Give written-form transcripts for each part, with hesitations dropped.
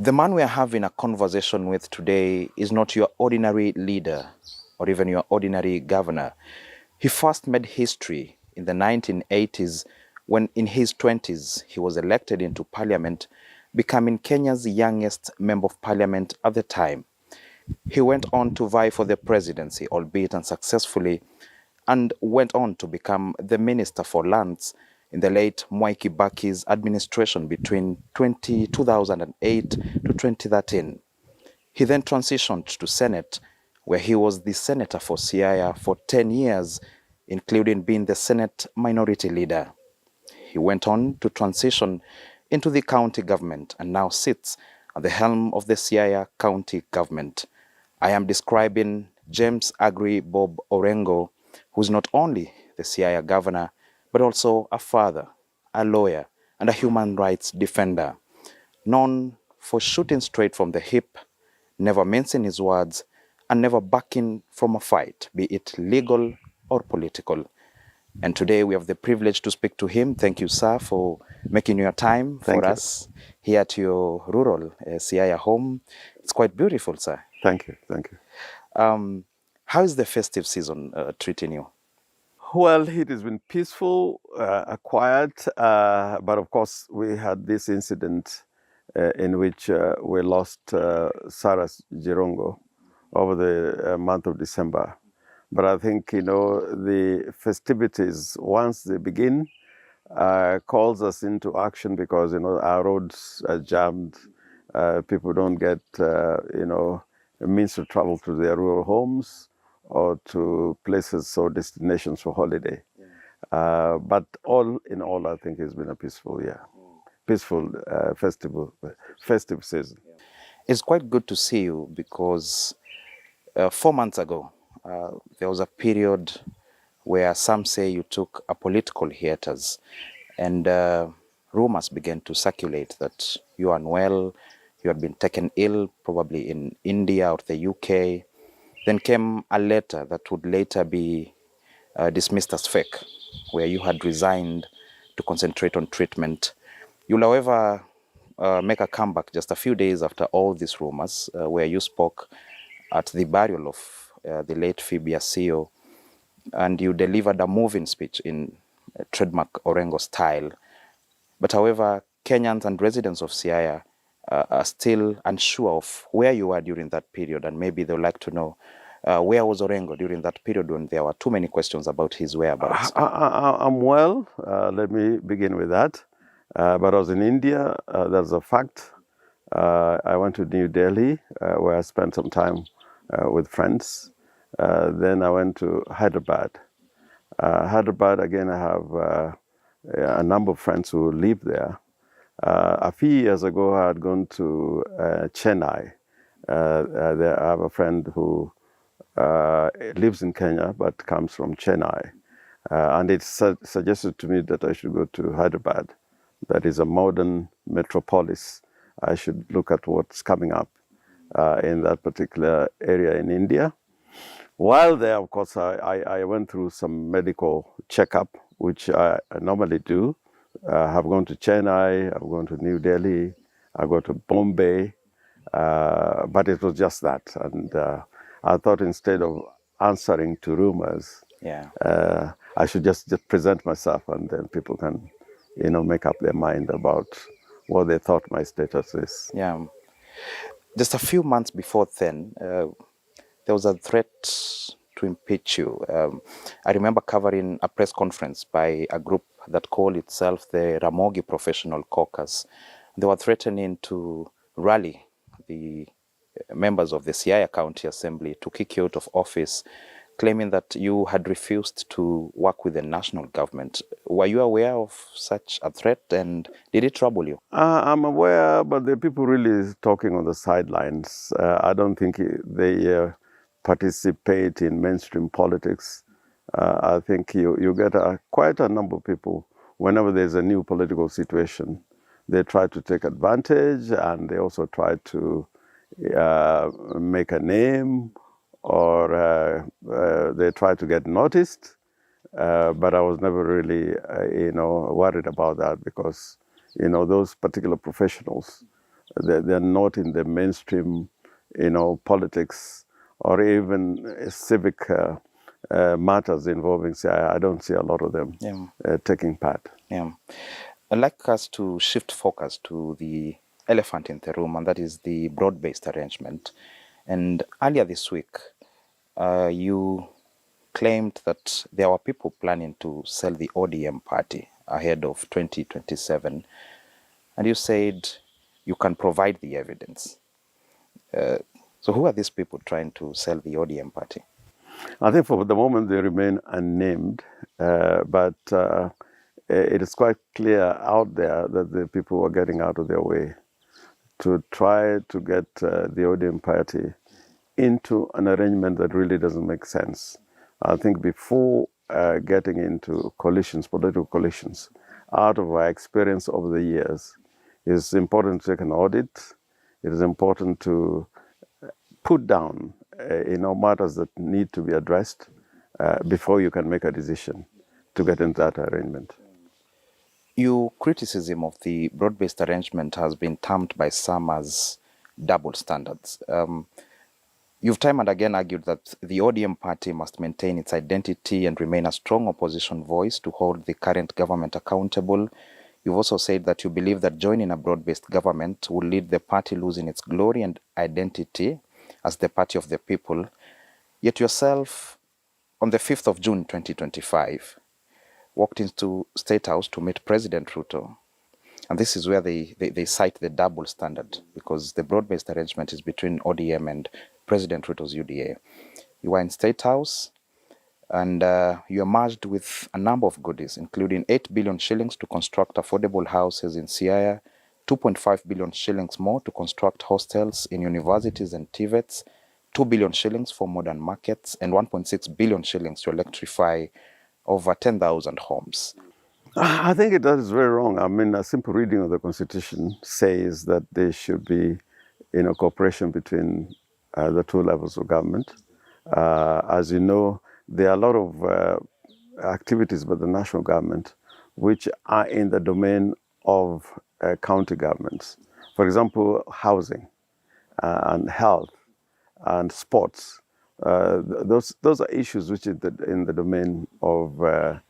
The man we are having a conversation with today is not your ordinary leader or even your ordinary governor. He first made history in the 1980s when in his 20s he was elected into parliament, becoming Kenya's youngest member of parliament at the time. He went on to vie for the presidency, albeit unsuccessfully, and went on to become the Minister for Lands in the late Mwai Kibaki's administration between 2008 to 2013. He then transitioned to Senate, where he was the senator for Siaya for 10 years, including being the Senate minority leader. He went on to transition into the county government and now sits at the helm of the Siaya County government. I am describing James Aggrey Bob Orengo, who is not only the Siaya governor, but also a father, a lawyer, and a human rights defender, known for shooting straight from the hip, never mincing his words, and never backing from a fight, be it legal or political. And today we have the privilege to speak to him. Thank you, sir, for making your time for us here at your rural Siaya home. It's quite beautiful, sir. Thank you, thank you. How is the festive season treating you? Well, it has been peaceful, quiet, but of course we had this incident in which we lost Sarah Jirongo over the month of December. But I think, the festivities, once they begin, calls us into action because, our roads are jammed. People don't get, a means to travel to their rural homes or to places or destinations for holiday. But all in all, I think it's been a peaceful year, peaceful festive season. It's quite good to see you because 4 months ago, there was a period where some say you took a political hiatus and rumors began to circulate that you are unwell, you had been taken ill, probably in India or the UK. Then came a letter that would later be dismissed as fake, where you had resigned to concentrate on treatment. You'll, however, make a comeback just a few days after all these rumors, where you spoke at the burial of the late Phoebe Asio, and you delivered a moving speech in trademark Orengo style. But however, Kenyans and residents of Siaya are still unsure of where you were during that period, and maybe they'd like to know where was Orengo during that period when there were too many questions about his whereabouts. I'm well. Let me begin with that. But I was in India. That's a fact. I went to New Delhi, where I spent some time with friends. Then I went to Hyderabad. Hyderabad, again, I have a number of friends who live there. A few years ago, I had gone to Chennai. There I have a friend who lives in Kenya but comes from Chennai. And it suggested to me that I should go to Hyderabad. That is a modern metropolis. I should look at what's coming up in that particular area in India. While there, of course, I went through some medical checkup, which I normally do. I've gone to Chennai, I've gone to New Delhi, I go to Bombay, but it was just that. And I thought instead of answering to rumors, I should just present myself, and then people can, make up their mind about what they thought my status is. Yeah. Just a few months before then, there was a threat to impeach you. I remember covering a press conference by a group that called itself the Ramogi Professional Caucus. They were threatening to rally the members of the Siaya County Assembly to kick you out of office, claiming that you had refused to work with the national government. Were you aware of such a threat, and did it trouble you? I'm aware, but the people really talking on the sidelines. I don't think they participate in mainstream politics. I think you get quite a number of people, whenever there's a new political situation, they try to take advantage, and they also try to make a name, or they try to get noticed. But I was never really, worried about that because, those particular professionals, They're not in the mainstream, politics or even civic matters involving CIA. I don't see a lot of them Yeah. taking part. Yeah. I'd like us to shift focus to the elephant in the room, and that is the broad-based arrangement. And earlier this week, you claimed that there were people planning to sell the ODM party ahead of 2027, and you said you can provide the evidence. So who are these people trying to sell the ODM party? I think for the moment they remain unnamed, but it is quite clear out there that the people are getting out of their way to try to get the ODM party into an arrangement that really doesn't make sense. I think before getting into coalitions, political coalitions, out of our experience over the years, it's important to take an audit. It is important to put down matters that need to be addressed before you can make a decision to get into that arrangement. Your criticism of the broad-based arrangement has been termed by some as double standards. You've time and again argued that the ODM party must maintain its identity and remain a strong opposition voice to hold the current government accountable. You've also said that you believe that joining a broad-based government will lead the party losing its glory and identity as the party of the people. Yet yourself, on the 5th of June 2025, walked into State House to meet President Ruto. And this is where they cite the double standard, because the broad-based arrangement is between ODM and President Ruto's UDA. You were in State House, and you emerged with a number of goodies, including 8 billion shillings to construct affordable houses in Siaya, 2.5 billion shillings more to construct hostels in universities and TVETs, 2 billion shillings for modern markets, and 1.6 billion shillings to electrify over 10,000 homes. I think that is very wrong. I mean, a simple reading of the Constitution says that there should be, cooperation between the two levels of government. As you know, there are a lot of activities by the national government which are in the domain of county governments. For example, housing and health and sports. Those are issues which are in the domain of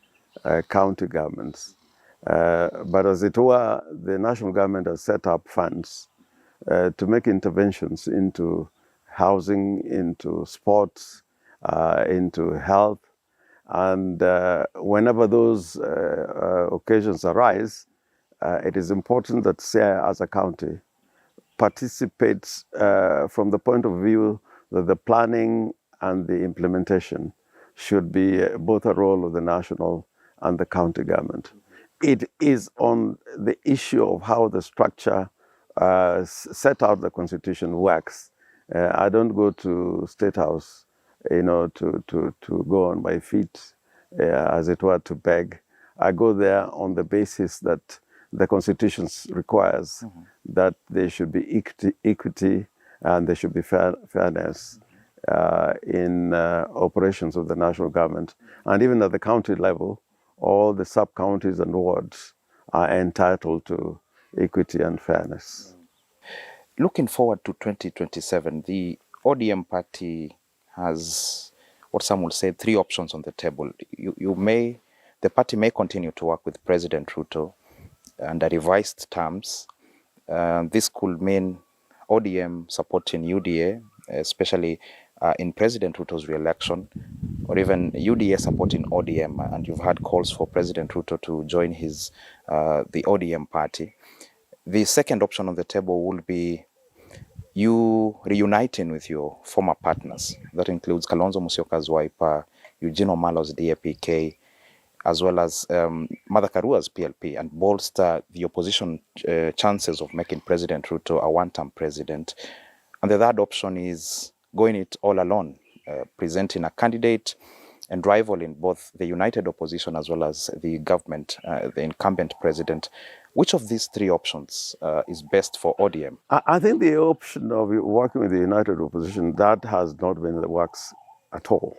county governments. But as it were, the national government has set up funds to make interventions into housing, into sports, into health. And whenever those occasions arise, it is important that SIA as a county participates from the point of view that the planning and the implementation should be both a role of the national and the county government. It is on the issue of how the structure set out the Constitution works. I don't go to State House, to go on my feet, as it were, to beg. I go there on the basis that the Constitution requires that there should be equity and there should be fairness in operations of the national government. And even at the county level, all the sub-counties and wards are entitled to equity and fairness. Looking forward to 2027, the ODM party has what some will say 3 options on the table. The party may continue to work with President Ruto under revised terms. This could mean ODM supporting UDA, especially in President Ruto's re-election, or even UDA supporting ODM, and you've had calls for President Ruto to join the ODM party. The second option on the table will be you reuniting with your former partners. That includes Kalonzo Musyoka's Wiper, Eugene Omalo's DAP-K, as well as Martha Karua's PLP, and bolster the opposition chances of making President Ruto a one-term president. And the third option is going it all alone, presenting a candidate and rivaling both the united opposition as well as the government, the incumbent president. Which of these 3 options is best for ODM? I think the option of working with the united opposition, that has not been in the works at all.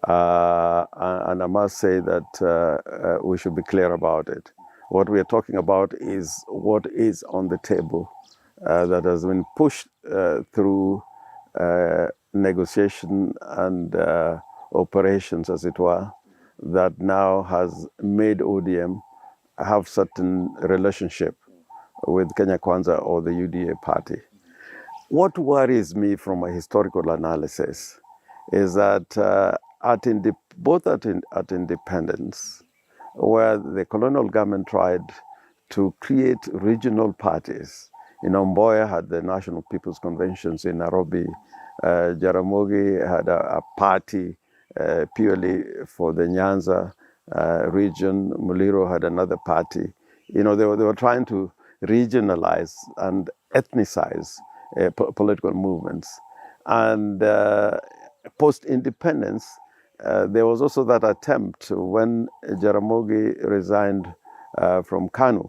And I must say that we should be clear about it. What we are talking about is what is on the table that has been pushed through negotiation and operations, as it were, that now has made ODM have certain relationship with Kenya Kwanza or the UDA party. What worries me from a historical analysis is that both at independence, where the colonial government tried to create regional parties. Mboya had the National People's Conventions in Nairobi. Jaramogi had a party purely for the Nyanza region. Muliro had another party. They were trying to regionalize and ethnicize political movements. And post-independence, there was also that attempt when Jaramogi resigned from KANU,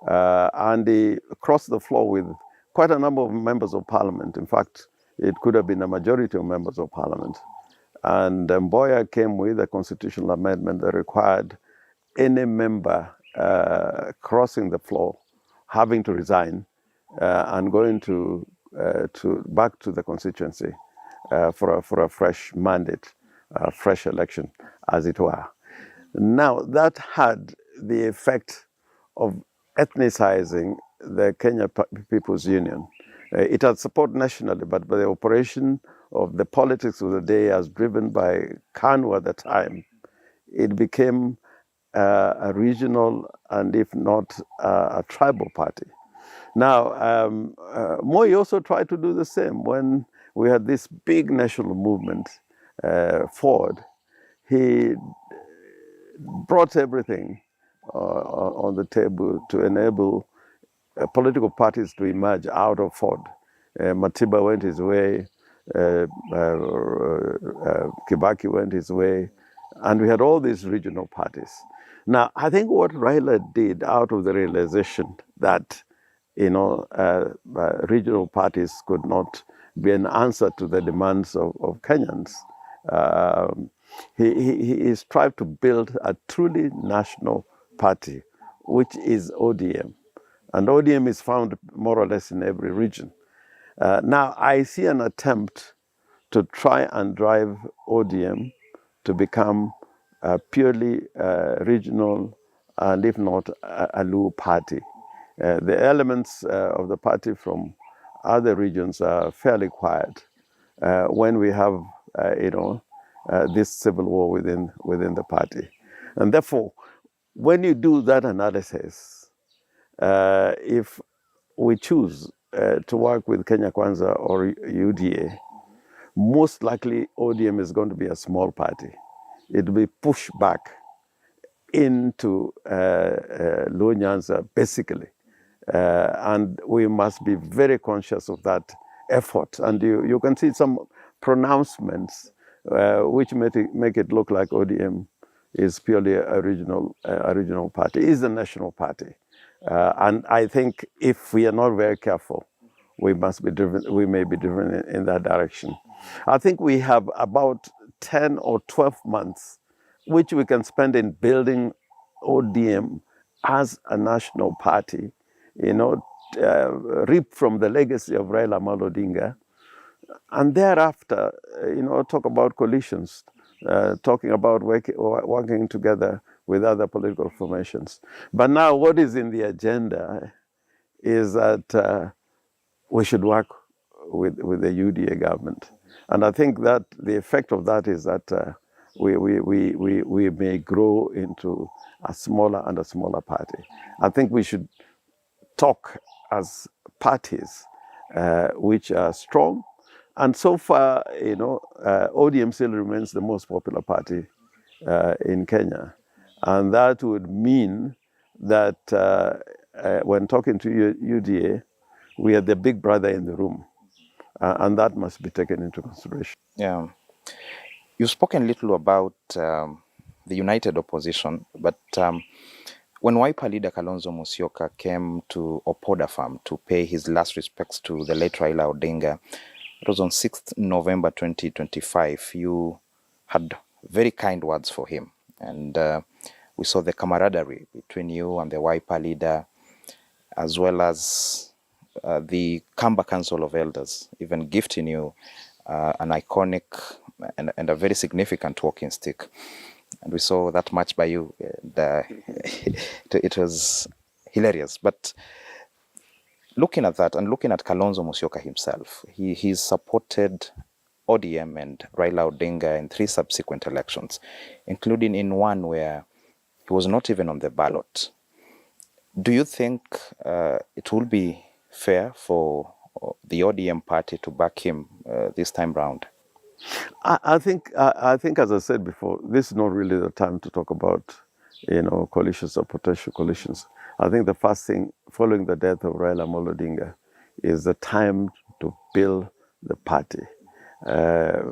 and he crossed the floor with quite a number of members of parliament. In fact, it could have been a majority of members of parliament. And Mboya came with a constitutional amendment that required any member crossing the floor having to resign and going to back to the constituency for a fresh mandate, a fresh election, as it were. Now, that had the effect of ethnicizing the Kenya People's Union. It had support nationally, but by the operation of the politics of the day as driven by KANU at the time, it became a regional and if not a tribal party. Now, Moi also tried to do the same when we had this big national movement forward. He brought everything on the table to enable political parties to emerge out of Ford. Matiba went his way, Kibaki went his way, and we had all these regional parties. Now, I think what Raila did out of the realization that regional parties could not be an answer to the demands of Kenyans, he strived to build a truly national party, which is ODM. And ODM is found more or less in every region. Now, I see an attempt to try and drive ODM to become a purely regional and if not a Luo party. The elements of the party from other regions are fairly quiet when we have, this civil war within the party. And therefore, when you do that analysis, if we choose to work with Kenya Kwanza or UDA, most likely ODM is going to be a small party. It will be pushed back into Luo Nyanza, basically. And we must be very conscious of that effort. And you can see some pronouncements which make it look like ODM is purely a regional party, is a national party. And I think if we are not very careful, we may be driven in that direction. I think we have about 10 or 12 months which we can spend in building ODM as a national party, reap from the legacy of Raila Amolo Odinga, and thereafter, talk about coalitions, talking about working together with other political formations. But now what is in the agenda is that we should work with the UDA government. And I think that the effect of that is that we may grow into a smaller and a smaller party. I think we should talk as parties which are strong. And so far, ODM still remains the most popular party in Kenya. And that would mean that when talking to UDA, we are the big brother in the room. And that must be taken into consideration. Yeah. You've spoken a little about the united opposition, but when Wiper leader Kalonzo Musyoka came to Opoda Farm to pay his last respects to the late Raila Odinga, it was on 6th November 2025. You had very kind words for him. And we saw the camaraderie between you and the Wiper leader, as well as the Kamba Council of Elders even gifting you an iconic and a very significant walking stick. And we saw that match by you. It was hilarious. But looking at that and looking at Kalonzo Musyoka himself, he's supported ODM and Raila Odinga in 3 subsequent elections, including in one where he was not even on the ballot. Do you think it will be fair for the ODM party to back him this time round? I think, as I said before, this is not really the time to talk about, coalitions or potential coalitions. I think the first thing following the death of Raila Amolo Odinga is the time to build the party.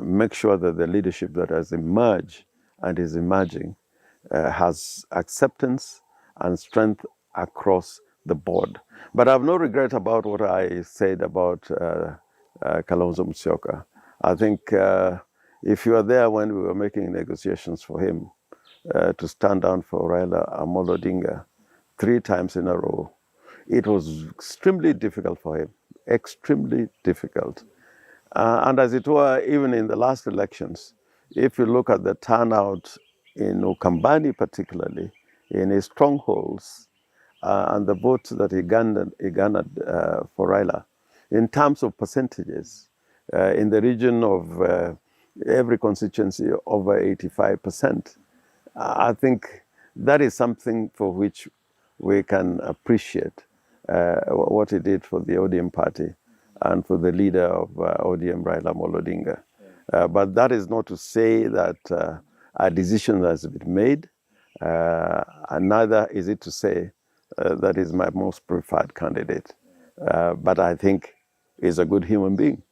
Make sure that the leadership that has emerged and is emerging has acceptance and strength across the board. But I have no regret about what I said about Kalonzo Musyoka. I think if you were there when we were making negotiations for him to stand down for Raila Amolo Odinga 3 times in a row, it was extremely difficult for him, extremely difficult. And as it were, even in the last elections, if you look at the turnout in Ukambani particularly, in his strongholds, and the votes that he garnered for Raila, in terms of percentages, in the region of every constituency over 85%. I think that is something for which we can appreciate what he did for the ODM party and for the leader of ODM, Raila Amolo Odinga. But that is not to say that a decision has been made, and neither is it to say that is my most preferred candidate. But I think he's a good human being.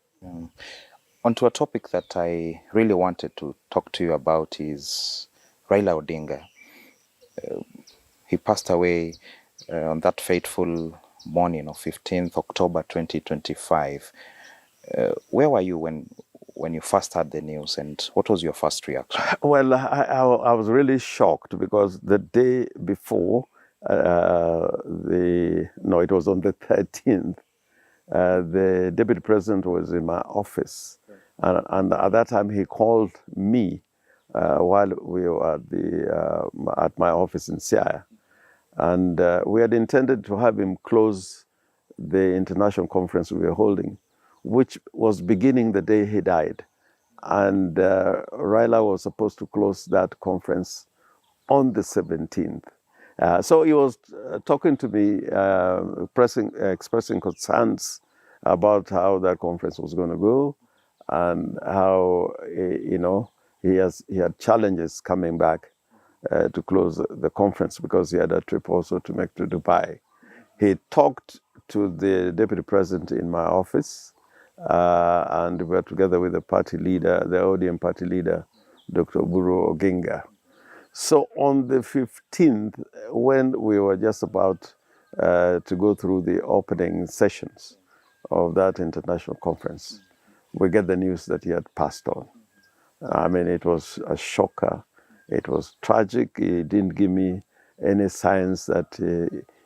Onto a topic that I really wanted to talk to you about is Raila Odinga. He passed away on that fateful morning of 15th October 2025. Where were you when you first heard the news, and what was your first reaction? Well, I was really shocked because the day before, it was on the 13th, the deputy president was in my office. And at that time, he called me while we were at my office in Siaya. And we had intended to have him close the international conference we were holding, which was beginning the day he died. And Raila was supposed to close that conference on the 17th. So he was talking to me, expressing concerns about how that conference was going to go, and how he had challenges coming back to close the conference because he had a trip also to make to Dubai. He talked to the deputy president in my office, and we were together with the party leader, the ODM party leader, Dr. Oburu Oginga. So on the 15th, when we were just about to go through the opening sessions of that international conference, we get the news that he had passed on. I mean, it was a shocker. It was tragic. He didn't give me any signs that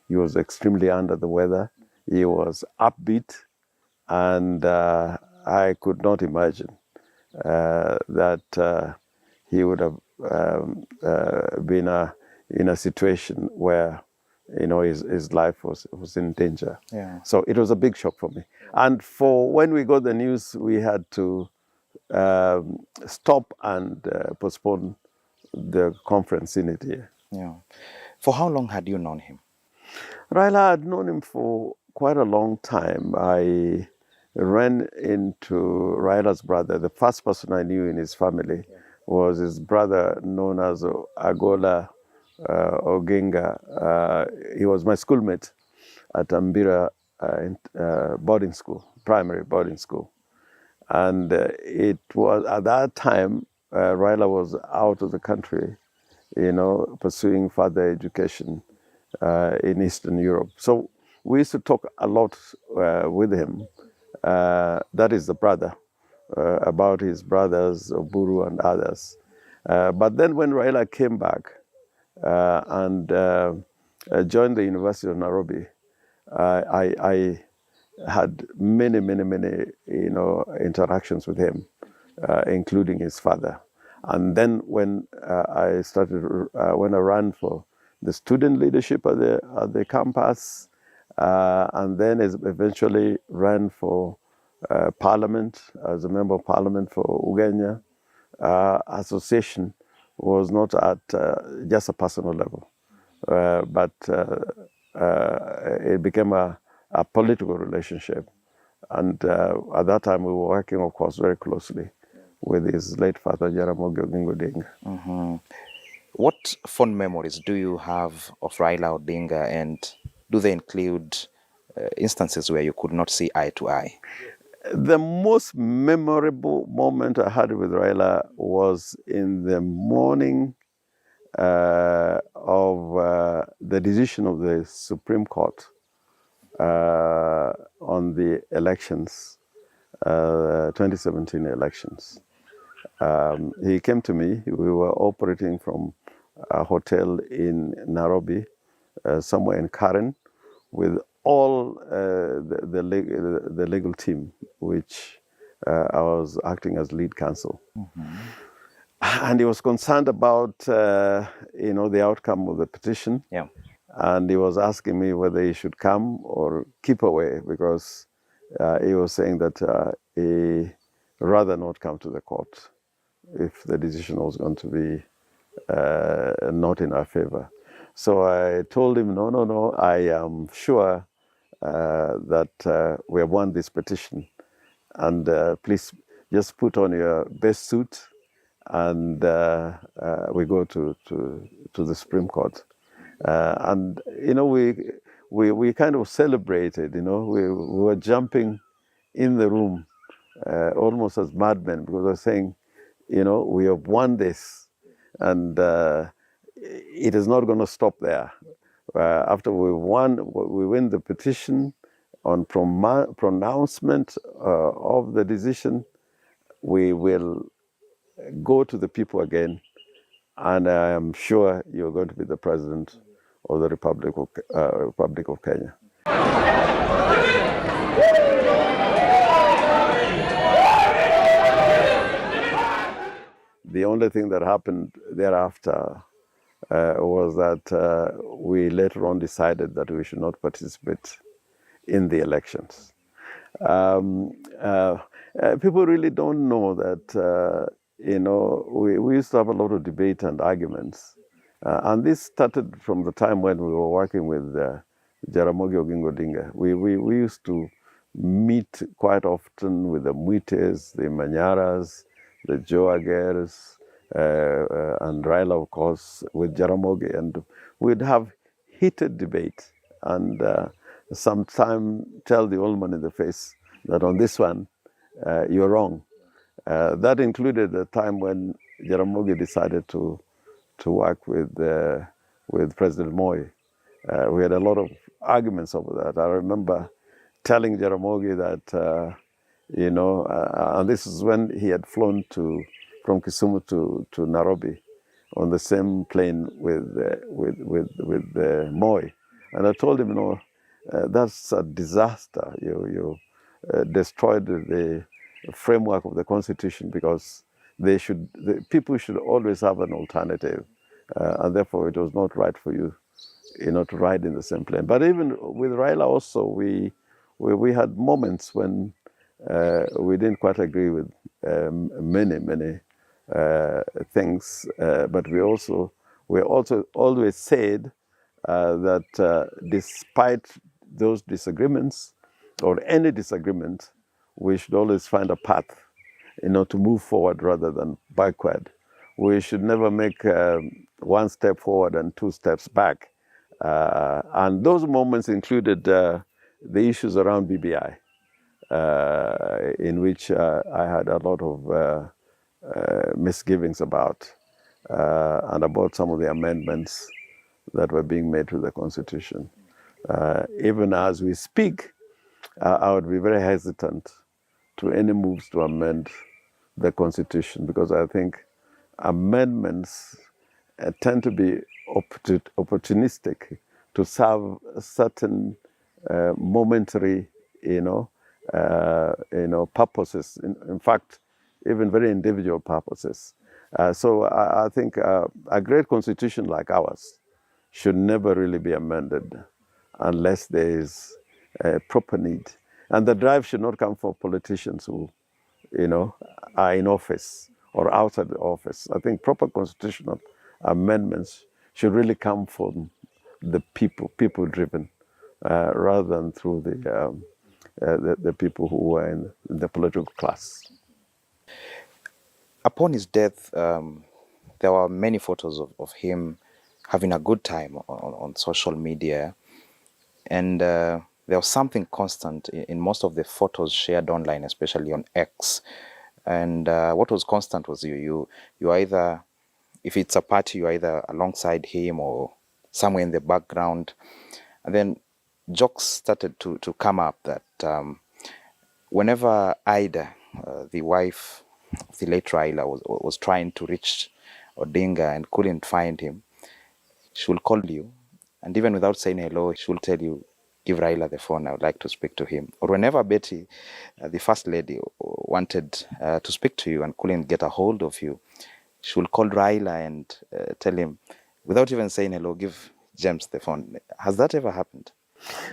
he was extremely under the weather. He was upbeat, and I could not imagine that he would have been in a situation where his life was in danger. Yeah. So it was a big shock for me. And when we got the news, we had to stop and postpone the conference in India. Yeah. For how long had you known him? Raila, had known him for quite a long time. I ran into Raila's brother. The first person I knew in his family was his brother, known as Agola Oginga. He was my schoolmate at Ambira boarding school, primary boarding school. And it was at that time, Raila was out of the country, pursuing further education in Eastern Europe. So we used to talk a lot with him. That is the brother, about his brothers, Oburu and others. But then when Raila came back and joined the University of Nairobi, I had many, many, many, interactions with him, including his father. And then when when I ran for the student leadership at the campus, and then eventually ran for parliament as a member of parliament for Ugenya, association was not at just a personal level, but it became a political relationship. And at that time, we were working, of course, very closely with his late father, Jaramogi Oginga Odinga. What fond memories do you have of Raila Odinga, and do they include instances where you could not see eye to eye? The most memorable moment I had with Raila was in the morning of the decision of the Supreme Court on the elections, 2017 elections. He came to me. We were operating from a hotel in Nairobi, somewhere in Karen, with all the legal team, which I was acting as lead counsel. And he was concerned about, the outcome of the petition. Yeah. And he was asking me whether he should come or keep away, because he was saying that he rather not come to the court if the decision was going to be not in our favor. So I told him, no, I am sure that we have won this petition, and please just put on your best suit, and we go to the Supreme Court. And we kind of celebrated. We were jumping in the room almost as madmen, because we were saying, we have won this, and it is not going to stop there. After we win the petition, on pronouncement of the decision, we will go to the people again, and I am sure you're going to be the president of the Republic of Kenya. The only thing that happened thereafter was that we later on decided that we should not participate in the elections. People really don't know that, we used to have a lot of debate and arguments. And this started from the time when we were working with Jaramogi Oginga Odinga. We used to meet quite often with the Mwites, the Manyaras, the Joagers, and Raila, of course, with Jaramogi. And we'd have heated debate, and sometimes tell the old man in the face that on this one, you're wrong. That included the time when Jaramogi decided to work with President Moi. We had a lot of arguments over that. I remember telling Jaramogi that, and this is when he had flown from Kisumu to Nairobi on the same plane with Moi. And I told him, that's a disaster. You destroyed the framework of the Constitution, because the people should always have an alternative, and therefore it was not right for you, to ride in the same plane. But even with Raila also, we had moments when we didn't quite agree with many things, but we also always said that despite those disagreements, or any disagreement, we should always find a path, to move forward rather than backward. We should never make one step forward and two steps back. And those moments included the issues around BBI, in which I had a lot of misgivings about, and about some of the amendments that were being made to the Constitution. Even as we speak, I would be very hesitant to any moves to amend the Constitution, because I think amendments tend to be opportunistic to serve certain momentary purposes. In fact, even very individual purposes. So I think a great constitution like ours should never really be amended unless there is a proper need. And the drive should not come from politicians who, are in office or outside the office. I think proper constitutional amendments should really come from the people-driven, rather than through the people who are in the political class. Upon his death, there were many photos of him having a good time on social media. And there was something constant in most of the photos shared online, especially on X. And what was constant was you either, if it's a party, you're either alongside him or somewhere in the background. And then jokes started to come up that whenever Ida, the wife of the late Raila, was trying to reach Odinga and couldn't find him, she will call you, and even without saying hello, she will tell you, give Raila the phone, I would like to speak to him. Or whenever Betty, the first lady, wanted to speak to you and couldn't get a hold of you, she will call Raila and tell him, without even saying hello, give James the phone. Has that ever happened?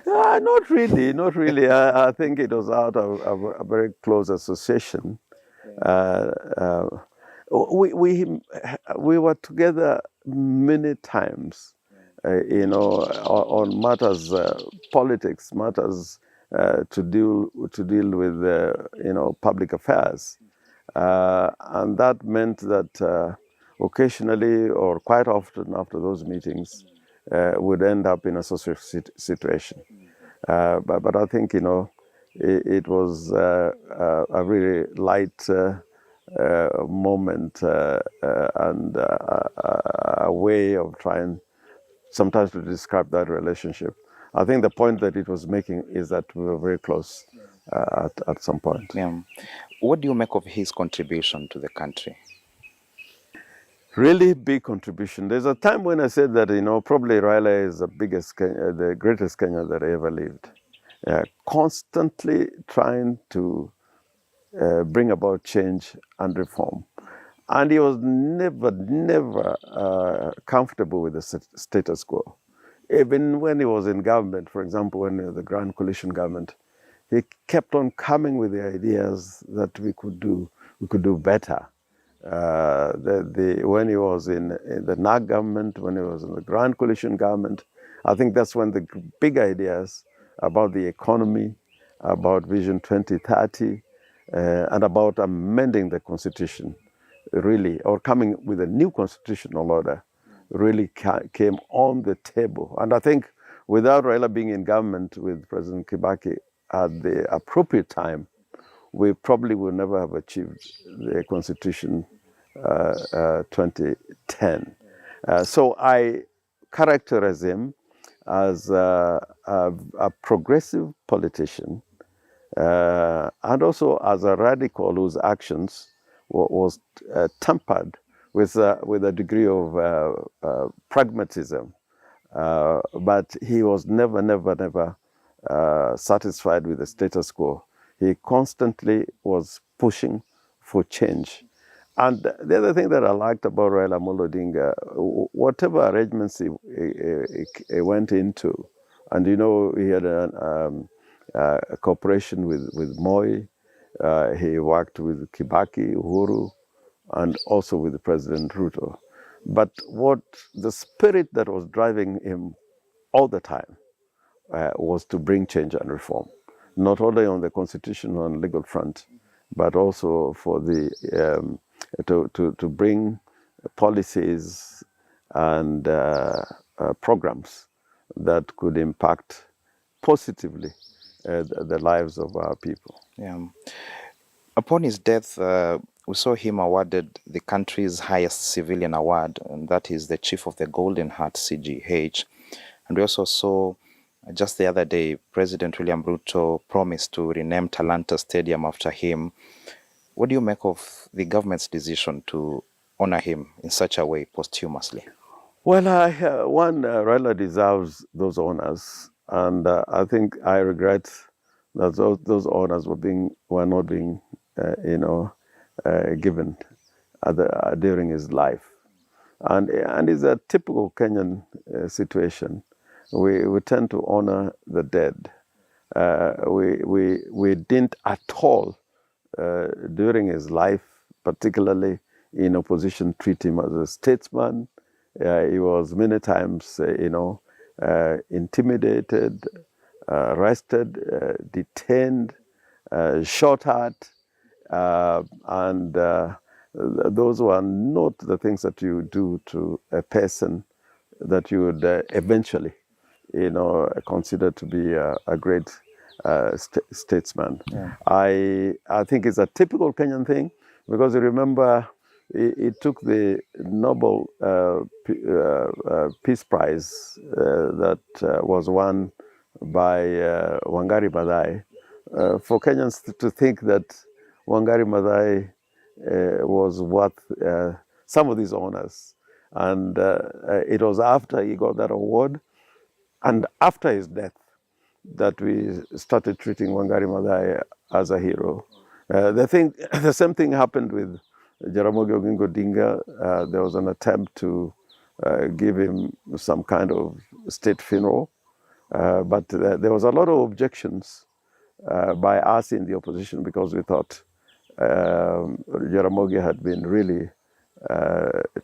Not really, not really. I think it was out of a very close association. We were together many times, on matters, politics, matters to deal with, public affairs, and that meant that occasionally or quite often after those meetings, would end up in a social situation. But I think, it was a really light moment and a way of trying sometimes to describe that relationship. I think the point that it was making is that we were very close at some point. Yeah. What do you make of his contribution to the country? Really big contribution. There's a time when I said that, probably Raila is the greatest Kenyan that ever lived. Constantly trying to bring about change and reform. And he was never comfortable with the status quo. Even when he was in government, for example, when the Grand Coalition government, he kept on coming with the ideas that we could do better. When he was in the NAG government, when he was in the Grand Coalition government, I think that's when the big ideas about the economy, about Vision 2030, and about amending the constitution, really, or coming with a new constitutional order, really came on the table. And I think without Raila being in government with President Kibaki at the appropriate time, we probably would never have achieved the Constitution 2010. So I characterize him as a progressive politician, and also as a radical whose actions was tempered with a degree of pragmatism. But he was never satisfied with the status quo. He constantly was pushing for change. And the other thing that I liked about Raila Amolo Odinga, whatever arrangements he went into, and he had a cooperation with Moi, he worked with Kibaki, Uhuru, and also with President Ruto. But what the spirit that was driving him all the time was to bring change and reform, not only on the constitutional and legal front, but also for the to bring policies and programs that could impact positively the lives of our people. Yeah. Upon his death, we saw him awarded the country's highest civilian award, and that is the Chief of the Golden Heart, CGH. And we also saw just the other day, President William Ruto promised to rename Talanta Stadium after him. What do you make of the government's decision to honor him in such a way posthumously? Well, Raila deserves those honors, and I think I regret that those honors were not being, given during his life. And it's a typical Kenyan situation. We tend to honor the dead. We didn't at all during his life, particularly in opposition, treat him as a statesman. He was many times, intimidated, arrested, detained, shot at, and those were not the things that you do to a person that you would eventually, consider to be a great statesman. Yeah. I think it's a typical Kenyan thing, because you remember he took the Nobel Peace Prize that was won by Wangari Maathai. For Kenyans to think that Wangari Maathai was worth some of these honors. And it was after he got that award and after his death that we started treating Wangari Maathai as a hero. The same thing happened with Jaramogi Oginga Odinga. There was an attempt to give him some kind of state funeral, but there was a lot of objections by us in the opposition, because we thought Jaramogi had been really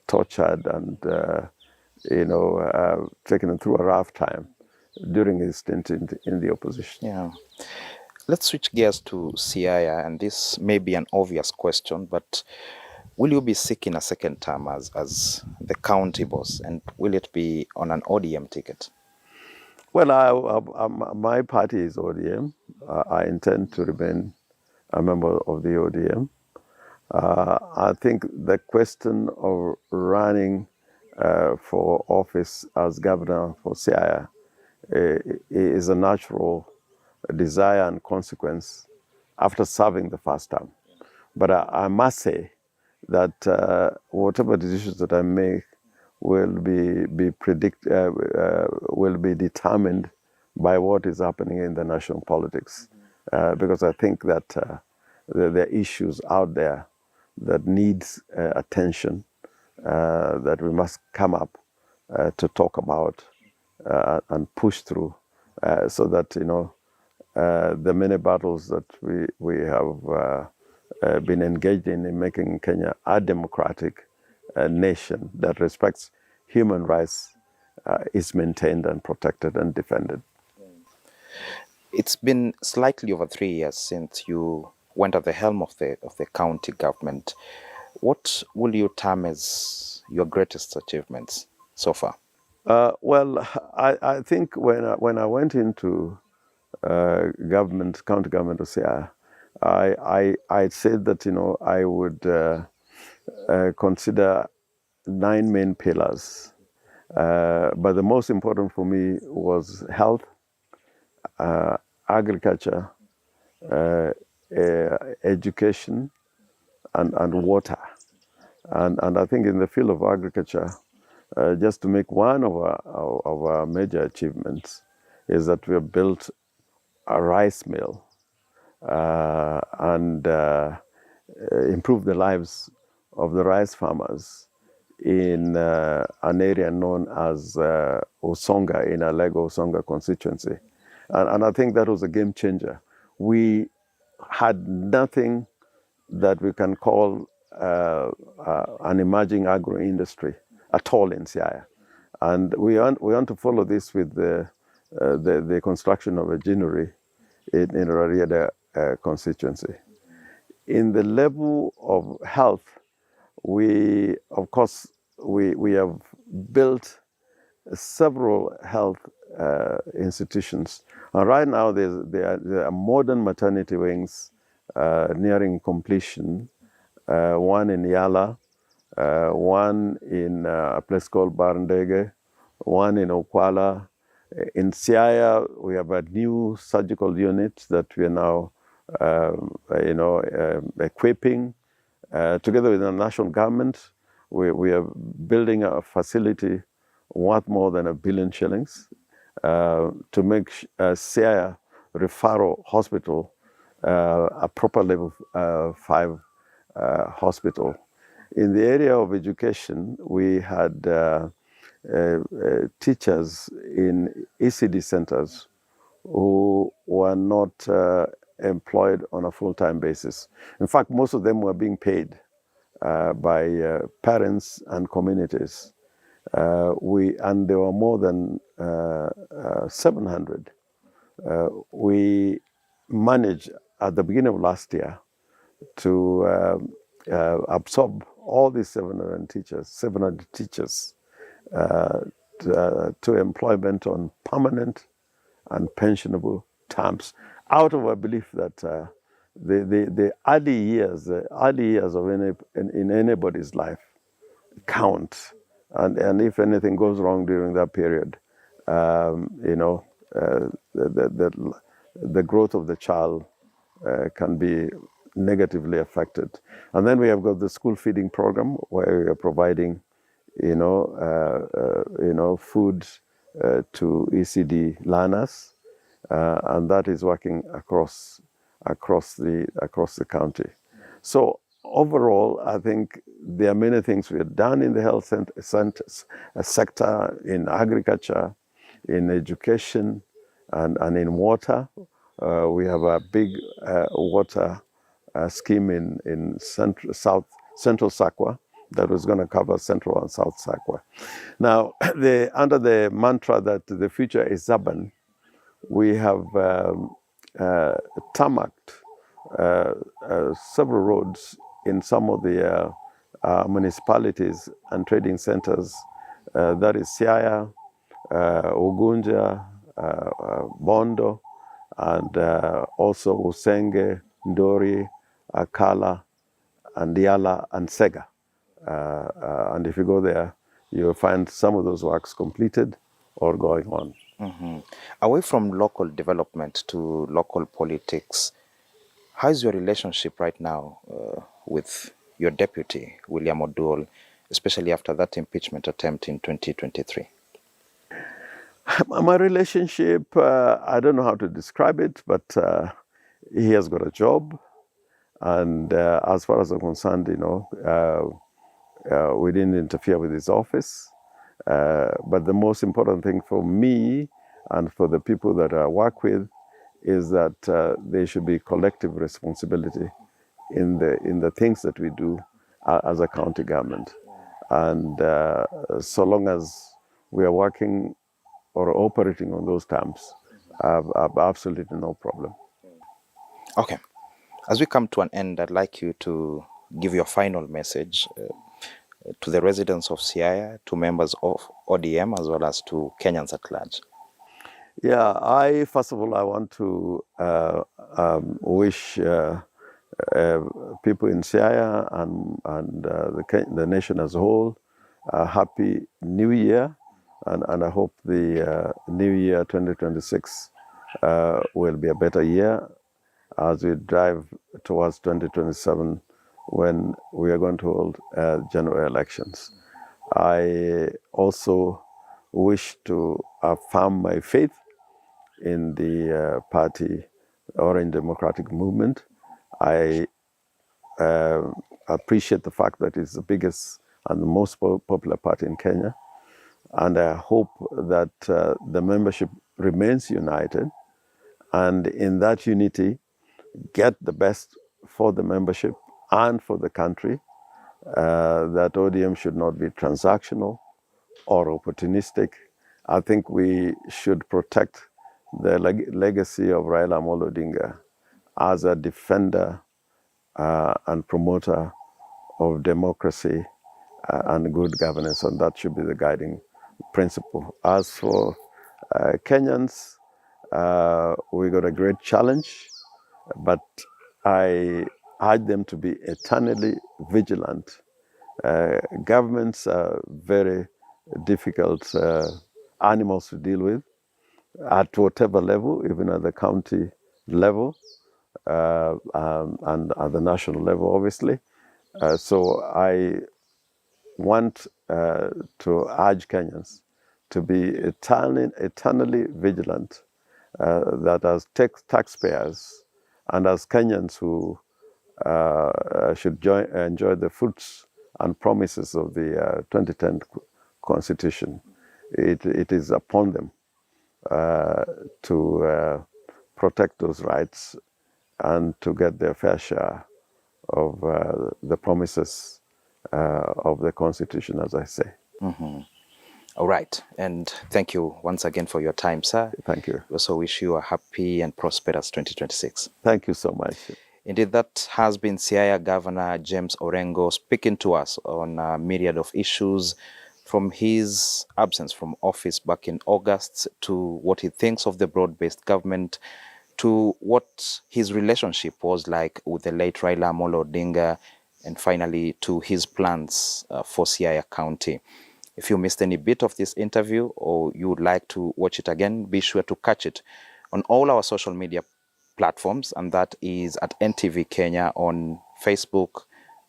tortured and taken through a rough time during his stint in the opposition. Yeah. Let's switch gears to Siaya, and this may be an obvious question, but will you be seeking a second term as the county boss, and will it be on an ODM ticket? Well, my party is ODM. I intend to remain a member of the ODM. I think the question of running for office as governor for Siaya is a natural desire and consequence after serving the first term. But I must say that whatever decisions that I make will be determined by what is happening in the national politics, because I think that there are issues out there that needs attention, that we must come up to talk about and push through, so that the many battles that we have been engaged in making Kenya a democratic nation that respects human rights is maintained and protected and defended. It's been slightly over 3 years since you went at the helm of the county government. What will you term as your greatest achievements so far? Well, I think when I went into county government of Siaya, I said that I would consider 9 main pillars, but the most important for me was health, agriculture, education, and water. And I think in the field of agriculture, just to make one of our major achievements, is that we have built a rice mill and improved the lives of the rice farmers in an area known as Usonga, in Alego Usonga constituency. And I think that was a game changer. We had nothing that we can call an emerging agro-industry at all in Siaya. And we want to follow this with the construction of a ginnery in Rarieda constituency. In the level of health, we have built several health institutions. And right now there are modern maternity wings nearing completion, one in Yala, one in a place called Barndege, one in Okwala. In Siaya, we have a new surgical unit that we are now equipping. Together with the national government, we are building a facility worth more than 1 billion shillings to make Siaya referral hospital, a proper level 5 hospital. In the area of education, we had teachers in ECD centers who were not employed on a full-time basis. In fact, most of them were being paid by parents and communities. And there were more than 700. We managed at the beginning of last year to absorb all these 700 teachers to employment on permanent and pensionable terms, out of a belief that the early years of in anybody's life count, and if anything goes wrong during that period, the growth of the child can be negatively affected. And then we have got the school feeding program, where we are providing, food to ECD learners, and that is working across the country. So overall, I think there are many things we have done in the health sector, in agriculture, in education, and in water. We have a big water scheme in Central Sakwa that was going to cover Central and South Sakwa. Now, under the mantra that the future is urban, we have tarmacked several roads in some of the municipalities and trading centers. That is Siaya, Ugunja, Bondo, and also Usenge, Ndori, Akala, and Diala, and Sega. And if you go there, you'll find some of those works completed or going on. Mm-hmm. Away from local development to local politics, how is your relationship right now with your deputy, William Oduol, especially after that impeachment attempt in 2023? My relationship, I don't know how to describe it, but he has got a job. And as far as I'm concerned, we didn't interfere with his office. But the most important thing for me and for the people that I work with is that there should be collective responsibility in the things that we do as a county government. And so long as we are working or operating on those terms, I have absolutely no problem. Okay. As we come to an end, I'd like you to give your final message to the residents of Siaya, to members of ODM, as well as to Kenyans at large. Yeah, first of all, I want to wish people in Siaya and the nation as a whole a happy New Year, and I hope the New Year 2026 will be a better year as we drive towards 2027, when we are going to hold general elections. I also wish to affirm my faith in the party Orange Democratic Movement. I appreciate the fact that it's the biggest and the most popular party in Kenya, and I hope that the membership remains united, and in that unity get the best for the membership and for the country. That ODM should not be transactional or opportunistic. I think we should protect the legacy of Raila Amolo Odinga as a defender and promoter of democracy and good governance, and that should be the guiding principle. As for Kenyans, we got a great challenge, but I urge them to be eternally vigilant. Governments are very difficult animals to deal with at whatever level, even at the county level and at the national level, obviously. So I want to urge Kenyans to be eternally vigilant that as taxpayers and as Kenyans who should enjoy the fruits and promises of the 2010 Constitution, it is upon them to protect those rights and to get their fair share of the promises of the Constitution, as I say. All right. And thank you once again for your time, sir. Thank you. We also wish you a happy and prosperous 2026. Thank you so much. Indeed, that has been Siaya Governor James Orengo speaking to us on a myriad of issues, from his absence from office back in August to what he thinks of the broad-based government, to what his relationship was like with the late Raila Amolo Odinga, and finally to his plans for Siaya County. If you missed any bit of this interview or you would like to watch it again, be sure to catch it on all our social media platforms, and that is at NTV Kenya on Facebook,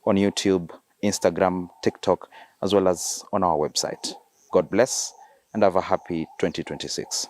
on YouTube, Instagram, TikTok, as well as on our website. God bless and have a happy 2026.